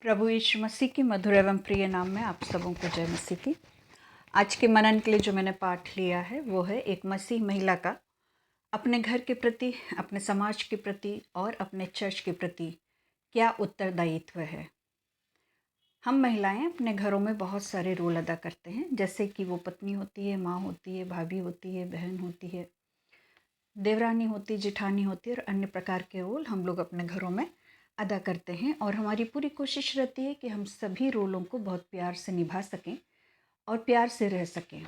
प्रभु यीशु मसीह की मधुर एवं प्रिय नाम में आप सबों को जय मसीह की। आज के मनन के लिए जो मैंने पाठ लिया है वो है एक मसीह महिला का अपने घर के प्रति, अपने समाज के प्रति और अपने चर्च के प्रति क्या उत्तरदायित्व है। हम महिलाएं अपने घरों में बहुत सारे रोल अदा करते हैं, जैसे कि वो पत्नी होती है, माँ होती है, भाभी होती है, बहन होती है, देवरानी होती, जेठानी होती है और अन्य प्रकार के रोल हम लोग अपने घरों में अदा करते हैं। और हमारी पूरी कोशिश रहती है कि हम सभी रोलों को बहुत प्यार से निभा सकें और प्यार से रह सकें।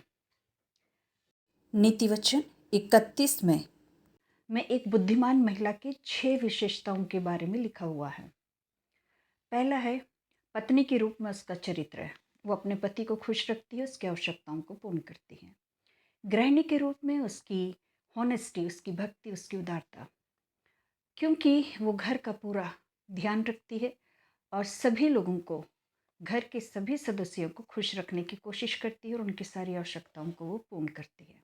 नीति वचन 31 में एक बुद्धिमान महिला के 6 विशेषताओं के बारे में लिखा हुआ है। पहला है, पत्नी के रूप में उसका चरित्र है। वो अपने पति को खुश रखती है, उसकी आवश्यकताओं को पूर्ण करती है। गृहिणी के रूप में उसकी हॉनेस्टी, उसकी भक्ति, उसकी उदारता, क्योंकि वो घर का पूरा ध्यान रखती है और सभी लोगों को, घर के सभी सदस्यों को खुश रखने की कोशिश करती है और उनकी सारी आवश्यकताओं को वो पूर्ण करती है।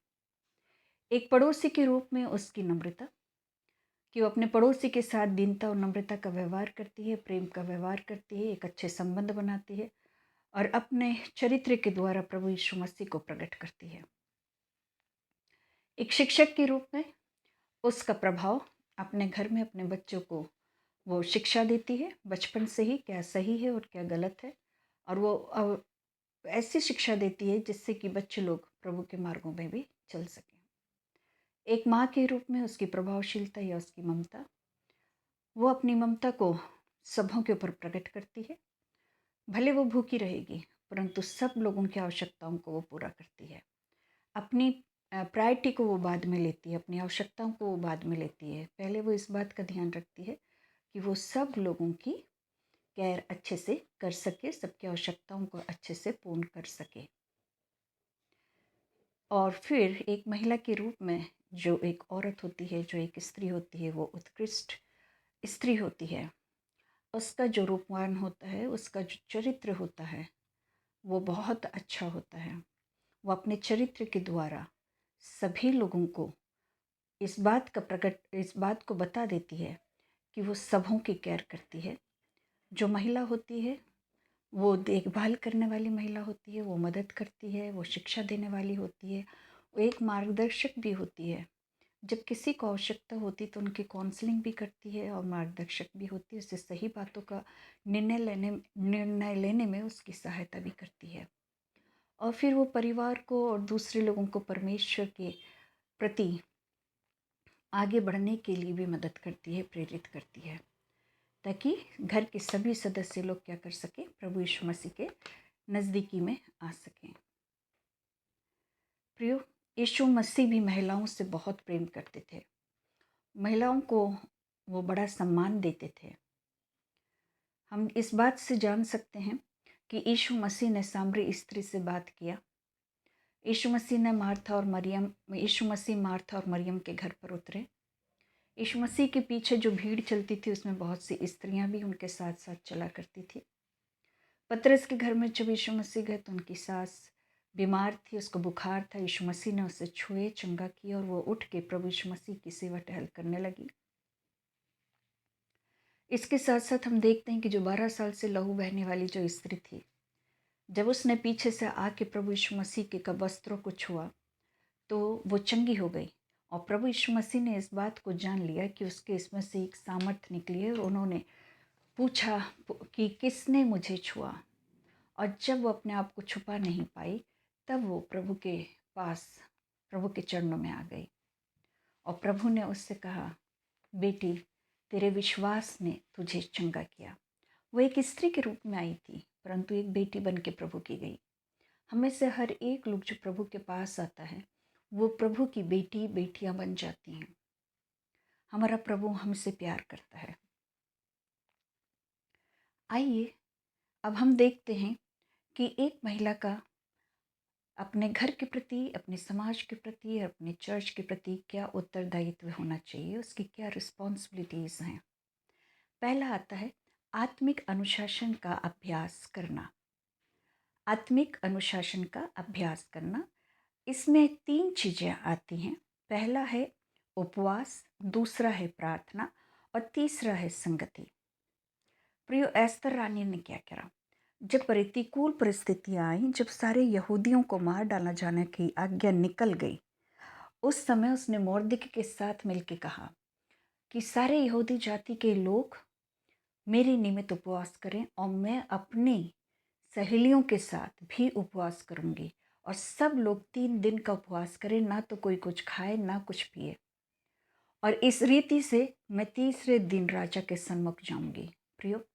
एक पड़ोसी के रूप में उसकी नम्रता, कि वो अपने पड़ोसी के साथ दीनता और नम्रता का व्यवहार करती है, प्रेम का व्यवहार करती है, एक अच्छे संबंध बनाती है और अपने चरित्र के द्वारा प्रभु यीशु मसीह को प्रकट करती है। एक शिक्षक के रूप में उसका प्रभाव, अपने घर में अपने बच्चों को वो शिक्षा देती है बचपन से ही, क्या सही है और क्या गलत है, और वो ऐसी शिक्षा देती है जिससे कि बच्चे लोग प्रभु के मार्गों में भी चल सकें। एक माँ के रूप में उसकी प्रभावशीलता या उसकी ममता, वो अपनी ममता को सबों के ऊपर प्रकट करती है। भले वो भूखी रहेगी परंतु सब लोगों की आवश्यकताओं को वो पूरा करती है। अपनी प्रायोरिटी को वो बाद में लेती है, अपनी आवश्यकताओं को वो बाद में लेती है। पहले वो इस बात का ध्यान रखती है कि वो सब लोगों की केयर अच्छे से कर सके, सबकी आवश्यकताओं को अच्छे से पूर्ण कर सके। और फिर एक महिला के रूप में जो एक औरत होती है, जो एक स्त्री होती है, वो उत्कृष्ट स्त्री होती है। उसका जो रूपवान होता है, उसका जो चरित्र होता है, वो बहुत अच्छा होता है। वो अपने चरित्र के द्वारा सभी लोगों को इस बात को बता देती है कि वो सबों की केयर करती है। जो महिला होती है वो देखभाल करने वाली महिला होती है, वो मदद करती है, वो शिक्षा देने वाली होती है, वो एक मार्गदर्शक भी होती है। जब किसी को आवश्यकता होती तो उनकी काउंसलिंग भी करती है और मार्गदर्शक भी होती है, उससे सही बातों का निर्णय लेने में उसकी सहायता भी करती है। और फिर वो परिवार को और दूसरे लोगों को परमेश्वर के प्रति आगे बढ़ने के लिए भी मदद करती है, प्रेरित करती है, ताकि घर के सभी सदस्य लोग क्या कर सकें, प्रभु यीशु मसीह के नज़दीकी में आ सकें। प्रियो, यीशु मसीह भी महिलाओं से बहुत प्रेम करते थे। महिलाओं को वो बड़ा सम्मान देते थे। हम इस बात से जान सकते हैं कि यीशु मसीह ने सामरी स्त्री से बात किया। यीशु मसीह मार्था और मरियम के घर पर उतरे। यीशु मसीह के पीछे जो भीड़ चलती थी उसमें बहुत सी स्त्रियां भी उनके साथ साथ चला करती थी। पतरस के घर में जब यीशु मसीह गए तो उनकी सास बीमार थी, उसको बुखार था। यीशु मसीह ने उसे छुए, चंगा किया और वो उठ के प्रभु यीशु मसीह की सेवा टहल करने लगी। इसके साथ साथ हम देखते हैं कि जो 12 साल से लहू बहने वाली जो स्त्री थी, जब उसने पीछे से आके प्रभु यीशु मसीह के वस्त्रों को छुआ तो वो चंगी हो गई। और प्रभु यीशु मसीह ने इस बात को जान लिया कि उसके इसमें से एक सामर्थ निकली है और उन्होंने पूछा कि किसने मुझे छुआ। और जब वो अपने आप को छुपा नहीं पाई तब वो प्रभु के पास, प्रभु के चरणों में आ गई और प्रभु ने उससे कहा, बेटी, तेरे विश्वास ने तुझे चंगा किया। वो एक स्त्री के रूप में आई थी परंतु एक बेटी बन के प्रभु की गई। हमें से हर एक लोग जो प्रभु के पास आता है वो प्रभु की बेटी बेटियां बन जाती हैं। हमारा प्रभु हमसे प्यार करता है। आइए अब हम देखते हैं कि एक महिला का अपने घर के प्रति, अपने समाज के प्रति, अपने चर्च के प्रति क्या उत्तरदायित्व होना चाहिए, उसकी क्या रिस्पॉन्सिबिलिटीज़ हैं। पहला आता है आत्मिक अनुशासन का अभ्यास करना। आत्मिक अनुशासन का अभ्यास करना, इसमें 3 चीज़ें आती हैं। पहला है उपवास, दूसरा है प्रार्थना और तीसरा है संगति। प्रियो, एस्तर रानी ने क्या करा? जब प्रतिकूल परिस्थितियां आई, जब सारे यहूदियों को मार डाला जाने की आज्ञा निकल गई, उस समय उसने मोर्देक के साथ मिलकर कहा कि सारे यहूदी जाति के लोग मेरे निमित्त उपवास करें और मैं अपनी सहेलियों के साथ भी उपवास करूंगी, और सब लोग 3 दिन का उपवास करें, ना तो कोई कुछ खाए ना कुछ पिए, और इस रीति से मैं तीसरे दिन राजा के सन्मुख जाऊंगी। प्रियो,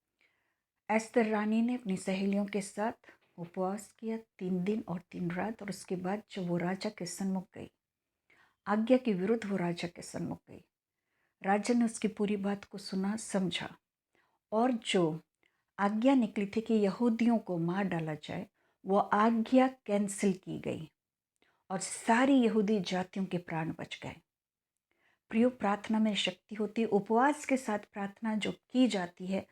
एस्तर रानी ने अपनी सहेलियों के साथ उपवास किया 3 दिन और 3 रात, और उसके बाद जब वो राजा के सन्मुख गई, आज्ञा के विरुद्ध वो राजा के सन्मुख गई, राजा ने उसकी पूरी बात को सुना, समझा, और जो आज्ञा निकली थी कि यहूदियों को मार डाला जाए, वो आज्ञा कैंसिल की गई और सारी यहूदी जातियों के प्राण बच गए। प्रियो, प्रार्थना में शक्ति होती है। उपवास के साथ प्रार्थना जो की जाती है,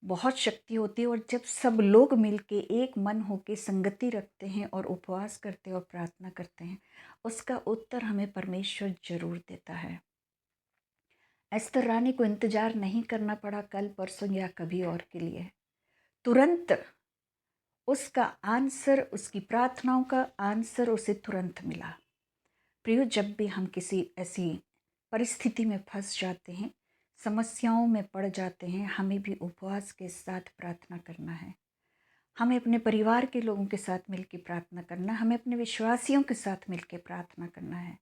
बहुत शक्ति होती है। और जब सब लोग मिलके एक मन होके संगति रखते हैं और उपवास करते हैं और प्रार्थना करते हैं, उसका उत्तर हमें परमेश्वर जरूर देता है। एस्तर रानी को इंतजार नहीं करना पड़ा कल परसों या कभी और के लिए। तुरंत उसका आंसर, उसकी प्रार्थनाओं का आंसर उसे तुरंत मिला। प्रियो, जब भी हम किसी ऐसी परिस्थिति में फंस जाते हैं, समस्याओं में पड़ जाते हैं, हमें भी उपवास के साथ प्रार्थना करना है। हमें अपने परिवार के लोगों के साथ मिलकर प्रार्थना करना, हमें अपने विश्वासियों के साथ मिलकर प्रार्थना करना है,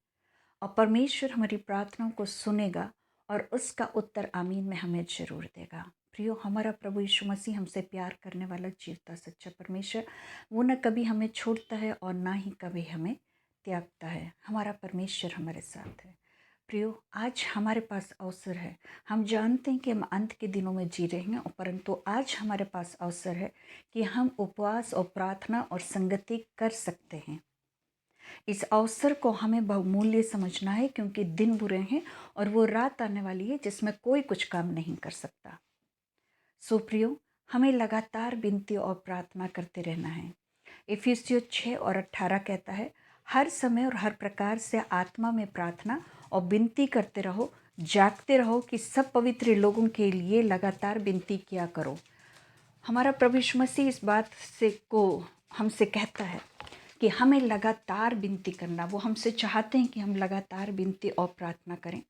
और परमेश्वर हमारी प्रार्थनाओं को सुनेगा और उसका उत्तर आमीन में हमें जरूर देगा। प्रियो, हमारा प्रभु यीशु मसीह हमसे प्यार करने वाला जीवता सच्चा परमेश्वर, वो न कभी हमें छोड़ता है और ना ही कभी हमें त्यागता है। हमारा परमेश्वर हमारे साथ है। प्रियो, आज हमारे पास अवसर है। हम जानते हैं कि हम अंत के दिनों में जी रहे हैं, परंतु आज हमारे पास अवसर है कि हम उपवास और प्रार्थना और संगति कर सकते हैं। इस अवसर को हमें बहुमूल्य समझना है, क्योंकि दिन बुरे हैं और वो रात आने वाली है जिसमें कोई कुछ काम नहीं कर सकता। सो प्रियो, हमें लगातार विनती और प्रार्थना करते रहना है। इफिसियों 6:18 कहता है, हर समय और हर प्रकार से आत्मा में प्रार्थना और विनती करते रहो, जागते रहो कि सब पवित्र लोगों के लिए लगातार विनती किया करो। हमारा प्रभु यीशु मसीह इस बात से को हमसे कहता है कि हमें लगातार विनती करना। वो हमसे चाहते हैं कि हम लगातार विनती और प्रार्थना करें।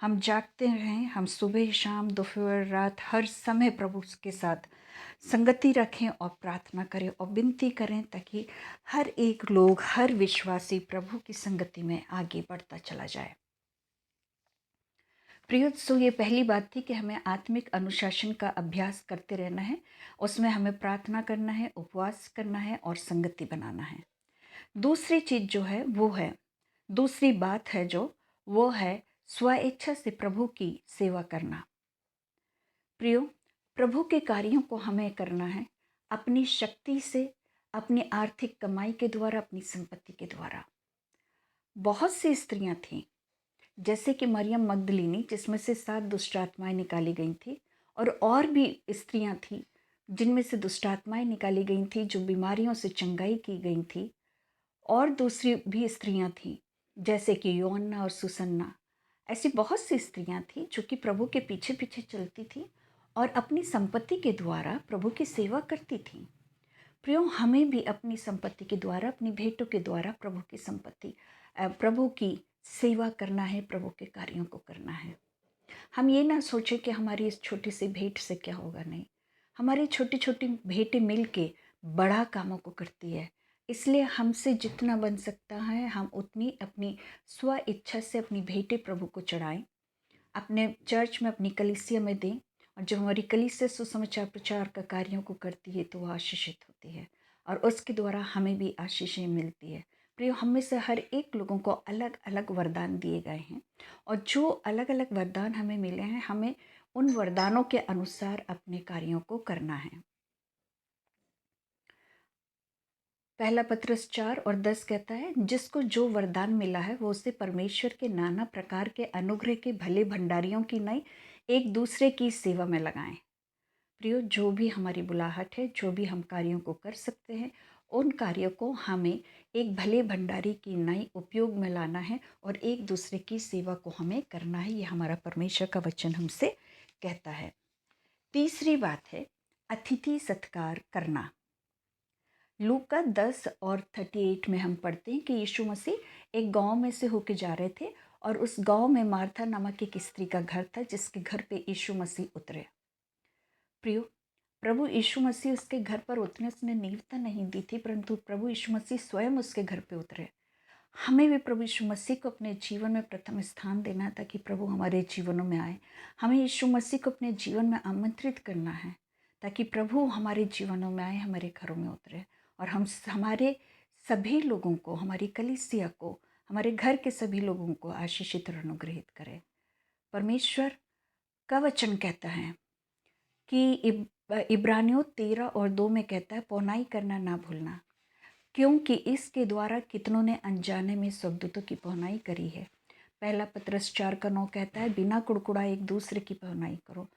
हम जागते रहें, हम सुबह शाम दोपहर रात हर समय प्रभु के साथ संगति रखें और प्रार्थना करें और विनती करें, ताकि हर एक लोग, हर विश्वासी प्रभु की संगति में आगे बढ़ता चला जाए। प्रिय, सो ये पहली बात थी कि हमें आत्मिक अनुशासन का अभ्यास करते रहना है। उसमें हमें प्रार्थना करना है, उपवास करना है और संगति बनाना है। दूसरी चीज़ जो है वो है, दूसरी बात है जो वो है स्व इच्छा से प्रभु की सेवा करना। प्रियो, प्रभु के कार्यों को हमें करना है अपनी शक्ति से, अपनी आर्थिक कमाई के द्वारा, अपनी संपत्ति के द्वारा। बहुत सी स्त्रियां थीं, जैसे कि मरियम मगदलीनी, जिसमें से 7 दुष्ट आत्माएं निकाली गई थी, और भी स्त्रियां थीं जिनमें से दुष्ट आत्माएं निकाली गई थी, जो बीमारियों से चंगाई की गई थी। और दूसरी भी स्त्रियां थीं, जैसे कि योअन्ना और सुसन्ना। ऐसी बहुत सी स्त्रियां थीं जो कि प्रभु के पीछे पीछे चलती थीं और अपनी संपत्ति के द्वारा प्रभु की सेवा करती थीं। प्रियो, हमें भी अपनी संपत्ति के द्वारा, अपनी भेंटों के द्वारा प्रभु की सेवा करना है, प्रभु के कार्यों को करना है। हम ये ना सोचें कि हमारी इस छोटी सी भेंट से क्या होगा। नहीं, हमारी छोटी छोटी भेंटें मिल के बड़ा कामों को करती है। इसलिए हमसे जितना बन सकता है हम उतनी अपनी स्व इच्छा से अपनी भेंटें प्रभु को चढ़ाएं, अपने चर्च में, अपनी कलीसिया में दें। और जब हमारी कलीसिया सुसमाचार प्रचार का कार्यों को करती है तो वह आशीषित होती है और उसके द्वारा हमें भी आशीषें मिलती है। प्रियो, हम में से हर एक लोगों को अलग अलग वरदान दिए गए हैं, और जो अलग अलग वरदान हमें मिले हैं, हमें उन वरदानों के अनुसार अपने कार्यों को करना है। पहला पत्रस 4:10 कहता है, जिसको जो वरदान मिला है वो उसे परमेश्वर के नाना प्रकार के अनुग्रह के भले भंडारियों की नहीं, एक दूसरे की सेवा में लगाएं। प्रियो, जो भी हमारी बुलाहट है, जो भी हम कार्यों को कर सकते हैं, उन कार्यों को हमें एक भले भंडारी की नई उपयोग में लाना है और एक दूसरे की सेवा को हमें करना है। ये हमारा परमेश्वर का वचन हमसे कहता है। तीसरी बात है अतिथि सत्कार करना। लूका 10 और 38 में हम पढ़ते हैं कि यीशु मसीह एक गांव में से होके जा रहे थे और उस गांव में मार्था नामक एक स्त्री का घर था जिसके घर पे यीशु मसीह उतरे। प्रियो, प्रभु यीशु मसीह उसके घर पर उतरने उसने नींव तो नहीं दी थी, परंतु प्रभु यीशु मसीह स्वयं उसके घर पे उतरे। हमें भी प्रभु यीशु मसीह को अपने जीवन में प्रथम स्थान देना है ताकि प्रभु हमारे जीवनों में आए। हमें यीशु मसीह को अपने जीवन में आमंत्रित करना है ताकि प्रभु हमारे जीवनों में आए, हमारे घरों में उतरे और हम हमारे सभी लोगों को, हमारी कलीसिया को, हमारे घर के सभी लोगों को आशीषित और अनुग्रहित करें। परमेश्वर का वचन कहता है कि इब्रानियों 13 और 2 में कहता है, पौनाई करना ना भूलना, क्योंकि इसके द्वारा कितनों ने अनजाने में स्वर्गदूतों की पौनाई करी है। पहला पत्रस 4:9 कहता है, बिना कुड़कुड़ाए एक दूसरे की पौनाई करो।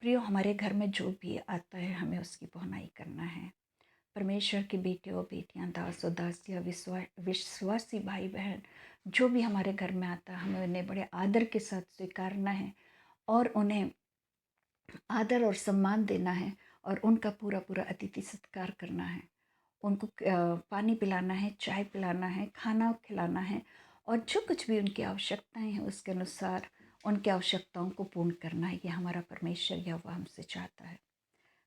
प्रियो, हमारे घर में जो भी आता है हमें उसकी पौनाई करना है। परमेश्वर के बेटे और बेटियां, दास और दासियां, विश्वासी भाई बहन जो भी हमारे घर में आता है हमें उन्हें बड़े आदर के साथ स्वीकारना है और उन्हें आदर और सम्मान देना है और उनका पूरा पूरा अतिथि सत्कार करना है। उनको पानी पिलाना है, चाय पिलाना है, खाना खिलाना है और जो कुछ भी उनकी आवश्यकताएं हैं उसके अनुसार उनकी आवश्यकताओं को पूर्ण करना है। ये हमारा परमेश्वर यहोवा हमसे चाहता है।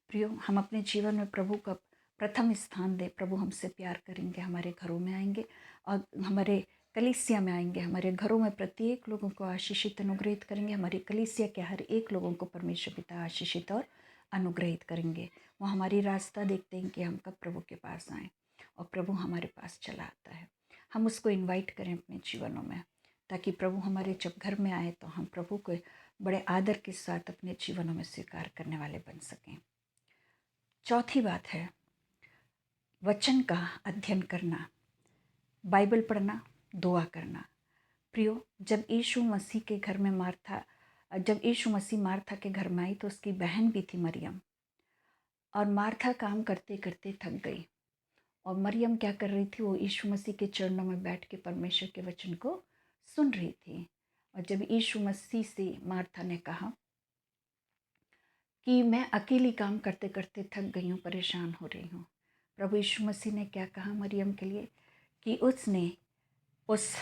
प्रियो, हम अपने जीवन में प्रभु का प्रथम स्थान दे। प्रभु हमसे प्यार करेंगे, हमारे घरों में आएंगे और हमारे कलीसिया में आएंगे, हमारे घरों में प्रत्येक लोगों को आशीषित अनुग्रहित करेंगे। हमारी कलीसिया के हर एक लोगों को परमेश्वर पिता आशीषित और अनुग्रहित करेंगे। वो हमारी रास्ता देखते हैं कि हम कब प्रभु के पास आएँ और प्रभु हमारे पास चला आता है। हम उसको इनवाइट करें अपने जीवनों में ताकि प्रभु हमारे जब घर में आए तो हम प्रभु को बड़े आदर के साथ अपने जीवनों में स्वीकार करने वाले बन सकें। चौथी बात है वचन का अध्ययन करना, बाइबल पढ़ना, दुआ करना। प्रियो, जब यीशु मसीह के घर में जब यीशु मसीह मार्था के घर में आई तो उसकी बहन भी थी मरियम, और मार्था काम करते करते थक गई और मरियम क्या कर रही थी, वो यीशु मसीह के चरणों में बैठ के परमेश्वर के वचन को सुन रही थी। और जब यीशु मसीह से मार्था ने कहा कि मैं अकेली काम करते करते थक गई हूँ, परेशान हो रही हूँ, प्रभु यीशु मसीह ने क्या कहा मरियम के लिए कि उसने उस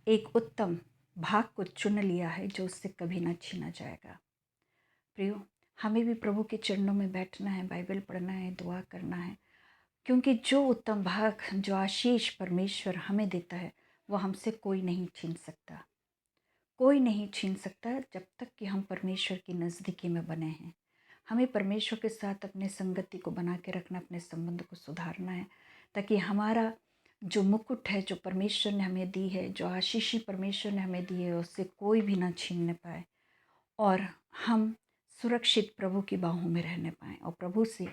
एक उत्तम भाग को चुन लिया है जो उससे कभी ना छीना जाएगा। प्रियो, हमें भी प्रभु के चरणों में बैठना है, बाइबल पढ़ना है, दुआ करना है, क्योंकि जो उत्तम भाग, जो आशीष परमेश्वर हमें देता है वो हमसे कोई नहीं छीन सकता। कोई नहीं छीन सकता जब तक कि हम परमेश्वर की नज़दीकी में बने हैं। हमें परमेश्वर के साथ अपने संगति को बना के रखना, अपने संबंध को सुधारना है ताकि हमारा जो मुकुट है, जो परमेश्वर ने हमें दी है, जो आशीष परमेश्वर ने हमें दी है, उससे कोई भी ना छीनने पाए और हम सुरक्षित प्रभु की बाहों में रहने पाएँ और प्रभु से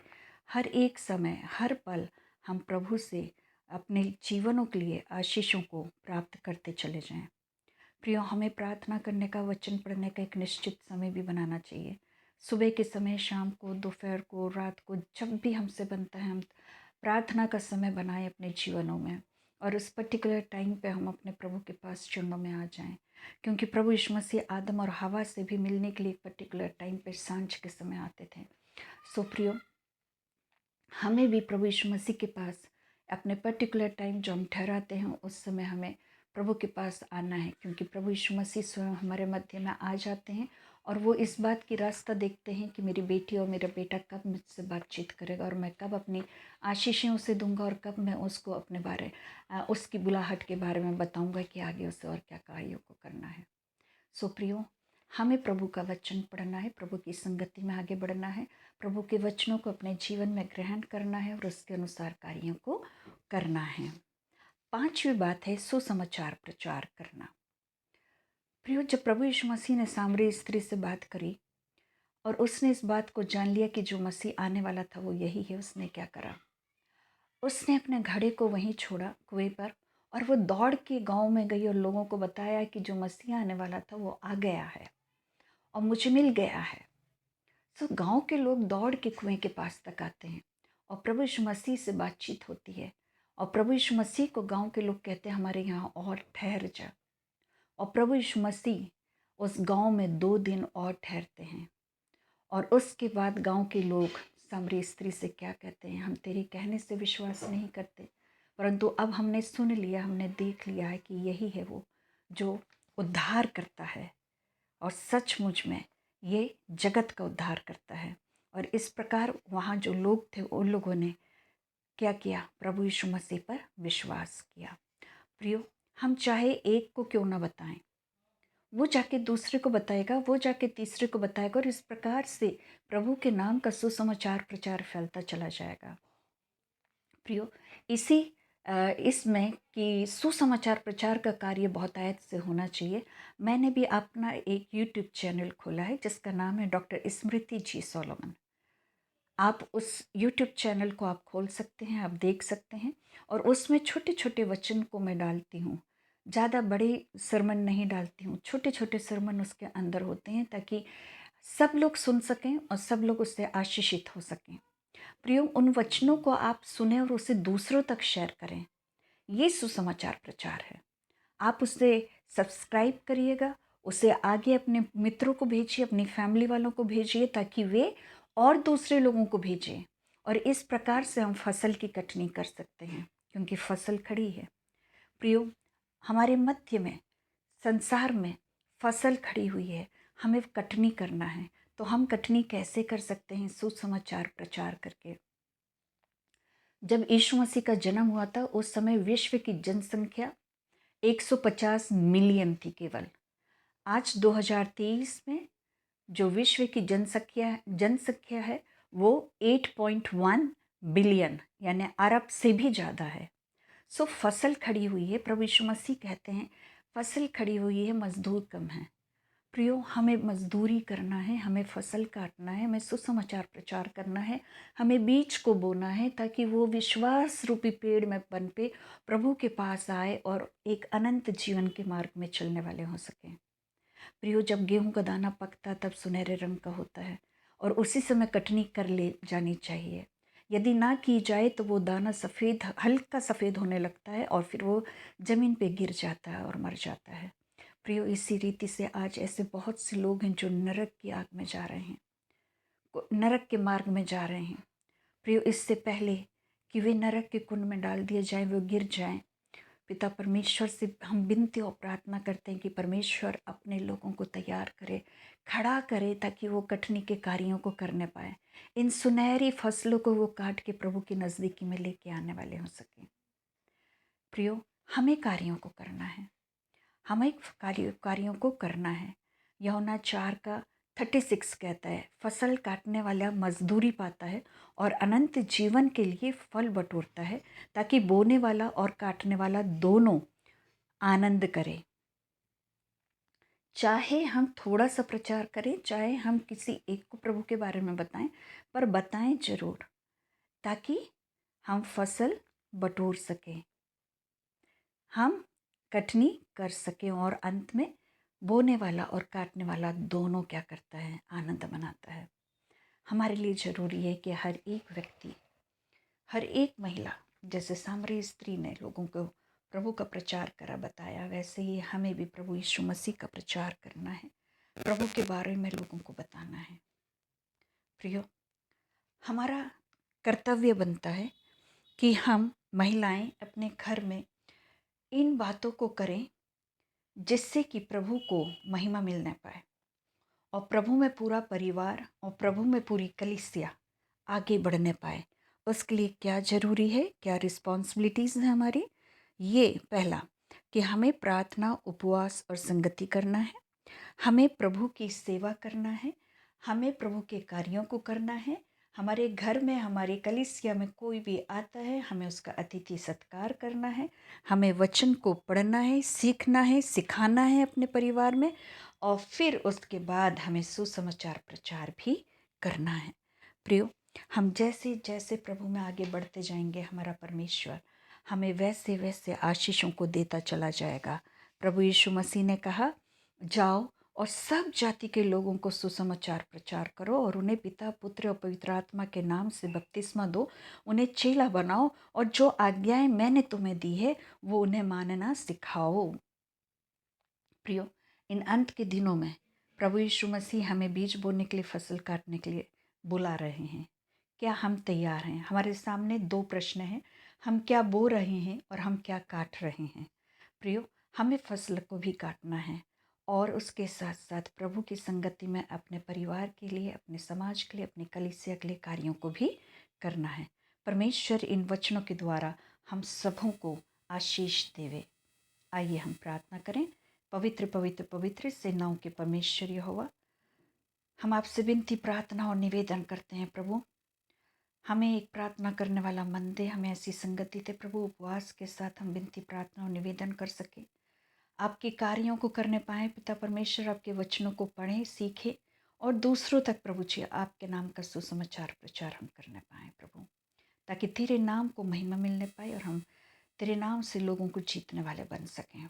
हर एक समय, हर पल हम प्रभु से अपने जीवनों के लिए आशीषों को प्राप्त करते चले जाएं। प्रियो, हमें प्रार्थना करने का, वचन पढ़ने का एक निश्चित समय भी बनाना चाहिए। सुबह के समय, शाम को, दोपहर को, रात को, जब भी हमसे बनता है हम प्रार्थना का समय बनाएं अपने जीवनों में और उस पर्टिकुलर टाइम पे हम अपने प्रभु के पास चरणों में आ जाएं, क्योंकि प्रभु यीशु मसीह आदम और हवा से भी मिलने के लिए एक पर्टिकुलर टाइम पे सांझ के समय आते थे। सो प्रियो, हमें भी प्रभु यीशु मसीह के पास अपने पर्टिकुलर टाइम जो हम ठहराते हैं उस समय हमें प्रभु के पास आना है, क्योंकि प्रभु यीशु मसीह स्वयं हमारे मध्य में आ जाते हैं और वो इस बात की रास्ता देखते हैं कि मेरी बेटी और मेरा बेटा कब मुझसे बातचीत करेगा और मैं कब अपनी आशीषें उसे दूंगा और कब मैं उसको अपने उसकी बुलाहट के बारे में बताऊंगा कि आगे उसे और क्या कार्यों को करना है। सो प्रियो, हमें प्रभु का वचन पढ़ना है, प्रभु की संगति में आगे बढ़ना है, प्रभु के वचनों को अपने जीवन में ग्रहण करना है और उसके अनुसार कार्यों को करना है। पांचवी बात है सुसमाचार प्रचार करना। प्रियो, जब प्रभु यीशु मसीह ने सामरी स्त्री से बात करी और उसने इस बात को जान लिया कि जो मसीह आने वाला था वो यही है, उसने क्या करा, उसने अपने घड़े को वहीं छोड़ा कुएं पर और वो दौड़ के गांव में गई और लोगों को बताया कि जो मसीह आने वाला था वो आ गया है और मुझे मिल गया है। तो गांव के लोग दौड़ के कुएं के पास तक आते हैं और प्रभु यीशु मसीह से बातचीत होती है और प्रभु यीशु मसीह को गांव के लोग कहते हैं हमारे यहाँ और ठहर जा, और प्रभु यीशु मसीह उस गांव में 2 दिन और ठहरते हैं और उसके बाद गांव के लोग सामरी स्त्री से क्या कहते हैं, हम तेरे कहने से विश्वास नहीं करते, परंतु अब हमने सुन लिया, हमने देख लिया है कि यही है वो जो उद्धार करता है और सचमुच में ये जगत का उद्धार करता है। और इस प्रकार वहाँ जो लोग थे उन लोगों ने क्या किया, प्रभु यीशु मसीह पर विश्वास किया। प्रियो, हम चाहे एक को क्यों ना बताएं, वो जाके दूसरे को बताएगा, वो जाके तीसरे को बताएगा, और इस प्रकार से प्रभु के नाम का सुसमाचार प्रचार फैलता चला जाएगा। प्रियो, इसमें कि सुसमाचार प्रचार का कार्य बहुतायत से होना चाहिए। मैंने भी अपना एक यूट्यूब चैनल खोला है जिसका नाम है डॉक्टर स्मृति जी सोलोमन। आप उस यूट्यूब चैनल को आप खोल सकते हैं, आप देख सकते हैं, और उसमें छोटे छोटे वचन को मैं डालती हूँ। ज़्यादा बड़े सरमन नहीं डालती हूँ, छोटे छोटे सरमन उसके अंदर होते हैं ताकि सब लोग सुन सकें और सब लोग उससे आशीषित हो सकें। प्रियो, उन वचनों को आप सुने और उसे दूसरों तक शेयर करें। ये सुसमाचार प्रचार है। आप उसे सब्सक्राइब करिएगा, उसे आगे अपने मित्रों को भेजिए, अपनी फैमिली वालों को भेजिए, ताकि वे और दूसरे लोगों को भेजें। और इस प्रकार से हम फसल की कटनी कर सकते हैं, क्योंकि फसल खड़ी है। प्रियो, हमारे मध्य में, संसार में फसल खड़ी हुई है, हमें कटनी करना है। तो हम कटनी कैसे कर सकते हैं? सुसमाचार प्रचार करके। जब यीशु मसीह का जन्म हुआ था उस समय विश्व की जनसंख्या 150 मिलियन थी केवल। आज 2023 में जो विश्व की जनसंख्या है वो 8.1 बिलियन यानी अरब से भी ज़्यादा है। सो फसल खड़ी हुई है। प्रभु यीशु मसीह कहते हैं फसल खड़ी हुई है, मजदूर कम है। प्रियो, हमें मजदूरी करना है, हमें फसल काटना है, हमें सुसमाचार प्रचार करना है, हमें बीज को बोना है, ताकि वो विश्वास रूपी पेड़ में पनपे, प्रभु के पास आए और एक अनंत जीवन के मार्ग में चलने वाले हो सकें। प्रियो, जब गेहूं का दाना पकता तब सुनहरे रंग का होता है और उसी समय कटनी कर ले जानी चाहिए। यदि ना की जाए तो वो दाना सफ़ेद, हल्का सफ़ेद होने लगता है और फिर वो ज़मीन पे गिर जाता है और मर जाता है। प्रियो, इसी रीति से आज ऐसे बहुत से लोग हैं जो नरक की आग में जा रहे हैं, नरक के मार्ग में जा रहे हैं। प्रियो, इससे पहले कि वे नरक के कुंड में डाल दिए जाएं, वो गिर जाएं, पिता परमेश्वर से हम विनती और प्रार्थना करते हैं कि परमेश्वर अपने लोगों को तैयार करे, खड़ा करे, ताकि वो कटनी के कार्यों को करने पाए। इन सुनहरी फसलों को वो काट के प्रभु की नज़दीकी में लेके आने वाले हो सकें। प्रियो, हमें कार्यों को करना है, हमें कार्यों को करना है। यूहन्ना 4:36 कहता है, फसल काटने वाला मजदूरी पाता है और अनंत जीवन के लिए फल बटोरता है, ताकि बोने वाला और काटने वाला दोनों आनंद करें। चाहे हम थोड़ा सा प्रचार करें, चाहे हम किसी एक को प्रभु के बारे में बताएं, पर बताएं जरूर, ताकि हम फसल बटोर सकें, हम कटनी कर सकें, और अंत में बोने वाला और काटने वाला दोनों क्या करता है? आनंद मनाता है। हमारे लिए ज़रूरी है कि हर एक व्यक्ति, हर एक महिला, जैसे सामरी स्त्री ने लोगों को प्रभु का प्रचार करा, बताया, वैसे ही हमें भी प्रभु यीशु मसीह का प्रचार करना है, प्रभु के बारे में लोगों को बताना है। प्रियो, हमारा कर्तव्य बनता है कि हम महिलाएं अपने घर में इन बातों को करें जिससे कि प्रभु को महिमा मिलने पाए और प्रभु में पूरा परिवार और प्रभु में पूरी कलीसिया आगे बढ़ने पाए। उसके लिए क्या ज़रूरी है, क्या रिस्पॉन्सिबिलिटीज़ हैं हमारी? ये पहला कि हमें प्रार्थना, उपवास और संगति करना है, हमें प्रभु की सेवा करना है, हमें प्रभु के कार्यों को करना है। हमारे घर में, हमारी कलीसिया में कोई भी आता है, हमें उसका अतिथि सत्कार करना है, हमें वचन को पढ़ना है, सीखना है, सिखाना है अपने परिवार में, और फिर उसके बाद हमें सुसमाचार प्रचार भी करना है। प्रियो, हम जैसे जैसे प्रभु में आगे बढ़ते जाएंगे, हमारा परमेश्वर हमें वैसे वैसे आशीषों को देता चला जाएगा। प्रभु यीशु मसीह ने कहा, जाओ और सब जाति के लोगों को सुसमाचार प्रचार करो और उन्हें पिता, पुत्र और पवित्र आत्मा के नाम से बपतिस्मा दो, उन्हें चेला बनाओ और जो आज्ञाएं मैंने तुम्हें दी है वो उन्हें मानना सिखाओ। प्रियो, इन अंत के दिनों में प्रभु यीशु मसीह हमें बीज बोने के लिए, फसल काटने के लिए बुला रहे हैं। क्या हम तैयार हैं? हमारे सामने 2 प्रश्न हैं, हम क्या बो रहे हैं और हम क्या काट रहे हैं। प्रियो, हमें फसल को भी काटना है और उसके साथ-साथ प्रभु की संगति में अपने परिवार के लिए, अपने समाज के लिए, अपनी कलीसिया के लिए कार्यों को भी करना है। परमेश्वर इन वचनों के द्वारा हम सबों को आशीष देवे। आइए हम प्रार्थना करें। पवित्र पवित्र पवित्र सेनाओं के परमेश्वर यहोवा, हम आपसे विनती, प्रार्थना और निवेदन करते हैं प्रभु, हमें एक प्रार्थना करने वाला मन दे, हमें ऐसी संगति दे प्रभु, उपवास के साथ हम विनती, प्रार्थना और निवेदन कर सके, आपके कार्यों को करने पाएँ पिता परमेश्वर, आपके वचनों को पढ़ें, सीखें और दूसरों तक प्रभु जी आपके नाम का सुसमाचार प्रचार हम करने पाएँ प्रभु, ताकि तेरे नाम को महिमा मिलने पाए और हम तेरे नाम से लोगों को जीतने वाले बन सकें।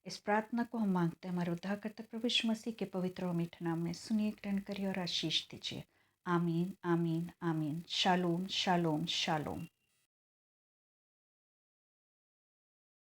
इस प्रार्थना को हम मांगते हैं हमारे उद्धारकर्ता प्रभु यीशु मसीह के पवित्र और मीठे नाम में। सुनिए, ग्रहण करिए और आशीष दीजिए। आमीन आमीन आमीन। Shalom shalom shalom.